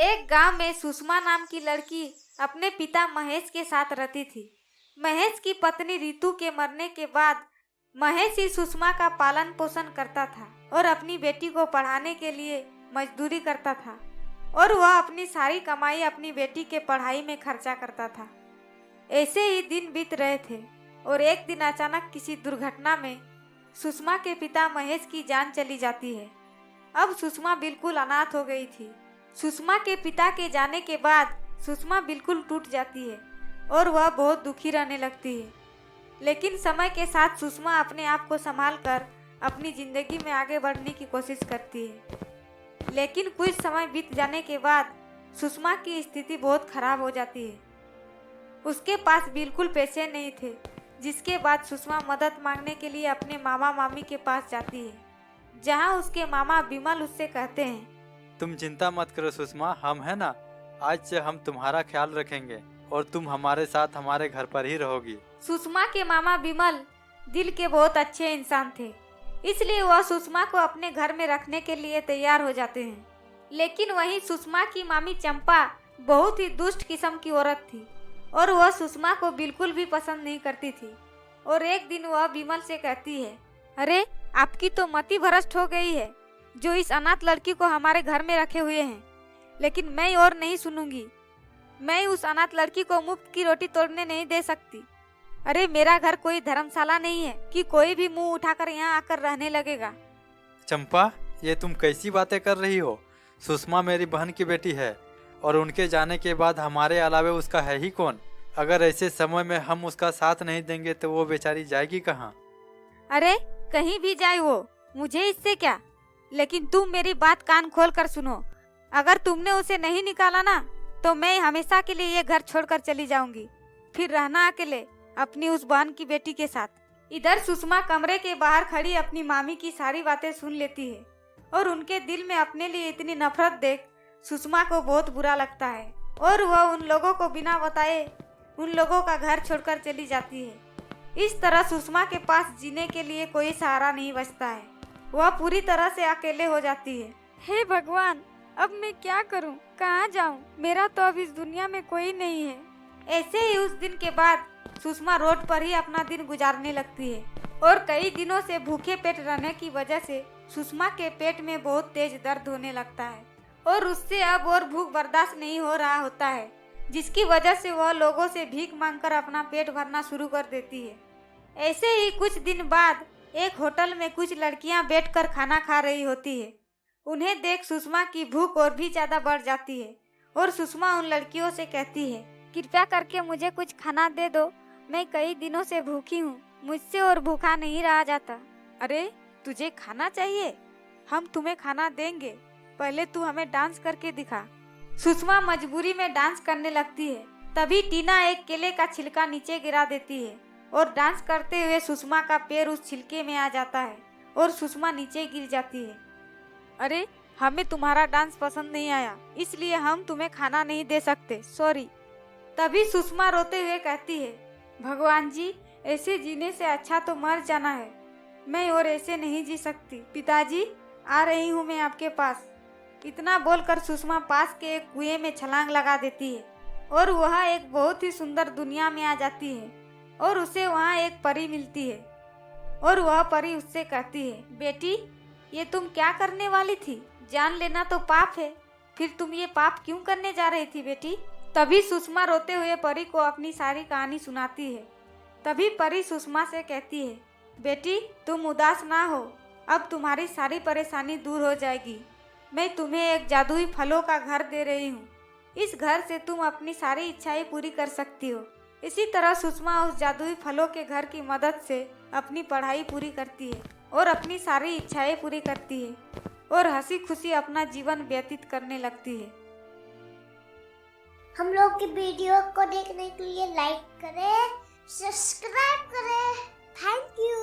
एक गांव में सुषमा नाम की लड़की अपने पिता महेश के साथ रहती थी। महेश की पत्नी रितु के मरने के बाद महेश ही सुषमा का पालन पोषण करता था और अपनी बेटी को पढ़ाने के लिए मजदूरी करता था और वह अपनी सारी कमाई अपनी बेटी के पढ़ाई में खर्चा करता था। ऐसे ही दिन बीत रहे थे और एक दिन अचानक किसी दुर्घटना में सुषमा के पिता महेश की जान चली जाती है। अब सुषमा बिल्कुल अनाथ हो गई थी। सुषमा के पिता के जाने के बाद सुषमा बिल्कुल टूट जाती है और वह बहुत दुखी रहने लगती है। लेकिन समय के साथ सुषमा अपने आप को संभाल कर अपनी जिंदगी में आगे बढ़ने की कोशिश करती है। लेकिन कुछ समय बीत जाने के बाद सुषमा की स्थिति बहुत खराब हो जाती है। उसके पास बिल्कुल पैसे नहीं थे, जिसके बाद सुषमा मदद मांगने के लिए अपने मामा मामी के पास जाती है, जहां उसके मामा विमल उससे कहते हैं, तुम चिंता मत करो सुषमा, हम है ना, आज से हम तुम्हारा ख्याल रखेंगे और तुम हमारे साथ हमारे घर पर ही रहोगी। सुषमा के मामा विमल दिल के बहुत अच्छे इंसान थे, इसलिए वह सुषमा को अपने घर में रखने के लिए तैयार हो जाते हैं। लेकिन वहीं सुषमा की मामी चंपा बहुत ही दुष्ट किस्म की औरत थी और वह सुषमा को बिल्कुल भी पसंद नहीं करती थी। और एक दिन वह विमल से कहती है, अरे आपकी तो मति भ्रष्ट हो गई है, जो इस अनाथ लड़की को हमारे घर में रखे हुए हैं। लेकिन मैं और नहीं सुनूंगी, मैं उस अनाथ लड़की को मुफ्त की रोटी तोड़ने नहीं दे सकती। अरे मेरा घर कोई धर्मशाला नहीं है कि कोई भी मुंह उठाकर यहाँ आकर रहने लगेगा। चंपा, ये तुम कैसी बातें कर रही हो? सुषमा मेरी बहन की बेटी है और उनके जाने के बाद हमारे अलावे उसका है ही कौन? अगर ऐसे समय में हम उसका साथ नहीं देंगे तो वो बेचारी जाएगी कहाँ? अरे कहीं भी जाए वो, मुझे इससे क्या। लेकिन तुम मेरी बात कान खोल कर सुनो, अगर तुमने उसे नहीं निकाला ना तो मैं हमेशा के लिए ये घर छोड़कर चली जाऊंगी, फिर रहना अकेले अपनी उस बहन की बेटी के साथ। इधर सुषमा कमरे के बाहर खड़ी अपनी मामी की सारी बातें सुन लेती है और उनके दिल में अपने लिए इतनी नफरत देख सुषमा को बहुत बुरा लगता है और वह उन लोगों को बिना बताए उन लोगों का घर छोड़कर चली जाती है। इस तरह सुषमा के पास जीने के लिए कोई सहारा नहीं बचता है, वह पूरी तरह से अकेले हो जाती है। हे भगवान, अब मैं क्या करूं, कहां जाऊं? मेरा तो अब इस दुनिया में कोई नहीं है। ऐसे ही उस दिन के बाद सुषमा रोड पर ही अपना दिन गुजारने लगती है और कई दिनों से भूखे पेट रहने की वजह से सुषमा के पेट में बहुत तेज दर्द होने लगता है और उससे अब और भूख बर्दाश्त नहीं हो रहा होता है, जिसकी वजह से वह लोगों से भीख मांगकर अपना पेट भरना शुरू कर देती है। ऐसे ही कुछ दिन बाद एक होटल में कुछ लड़कियां बैठकर खाना खा रही होती है। उन्हें देख सुषमा की भूख और भी ज्यादा बढ़ जाती है और सुषमा उन लड़कियों से कहती है, कृपया करके मुझे कुछ खाना दे दो, मैं कई दिनों से भूखी हूँ, मुझसे और भूखा नहीं रहा जाता। अरे तुझे खाना चाहिए, हम तुम्हें खाना देंगे, पहले तू हमें डांस करके दिखा। सुषमा मजबूरी में डांस करने लगती है। तभी टीना एक केले का छिलका नीचे गिरा देती है और डांस करते हुए सुषमा का पैर उस छिलके में आ जाता है और सुषमा नीचे गिर जाती है। अरे हमें तुम्हारा डांस पसंद नहीं आया, इसलिए हम तुम्हें खाना नहीं दे सकते, सॉरी। तभी सुषमा रोते हुए कहती है, भगवान जी, ऐसे जीने से अच्छा तो मर जाना है, मैं और ऐसे नहीं जी सकती। पिताजी, आ रही हूँ मैं आपके पास। इतना बोलकर सुषमा पास के एक कुएं में छलांग लगा देती है और वह एक बहुत ही सुंदर दुनिया में आ जाती है और उसे वहाँ एक परी मिलती है और वह परी उससे कहती है, बेटी, ये तुम क्या करने वाली थी? जान लेना तो पाप है, फिर तुम ये पाप क्यों करने जा रही थी बेटी? तभी सुषमा रोते हुए परी को अपनी सारी कहानी सुनाती है। तभी परी सुषमा से कहती है, बेटी तुम उदास ना हो, अब तुम्हारी सारी परेशानी दूर हो जाएगी। मैं तुम्हें एक जादुई फलों का घर दे रही हूँ, इस घर से तुम अपनी सारी इच्छाएं पूरी कर सकती हो। इसी तरह सुषमा उस जादुई फलों के घर की मदद से अपनी पढ़ाई पूरी करती है और अपनी सारी इच्छाएं पूरी करती है और हंसी खुशी अपना जीवन व्यतीत करने लगती है। हम लोग की वीडियो को देखने के लिए लाइक करें, सब्सक्राइब करें। Thank you.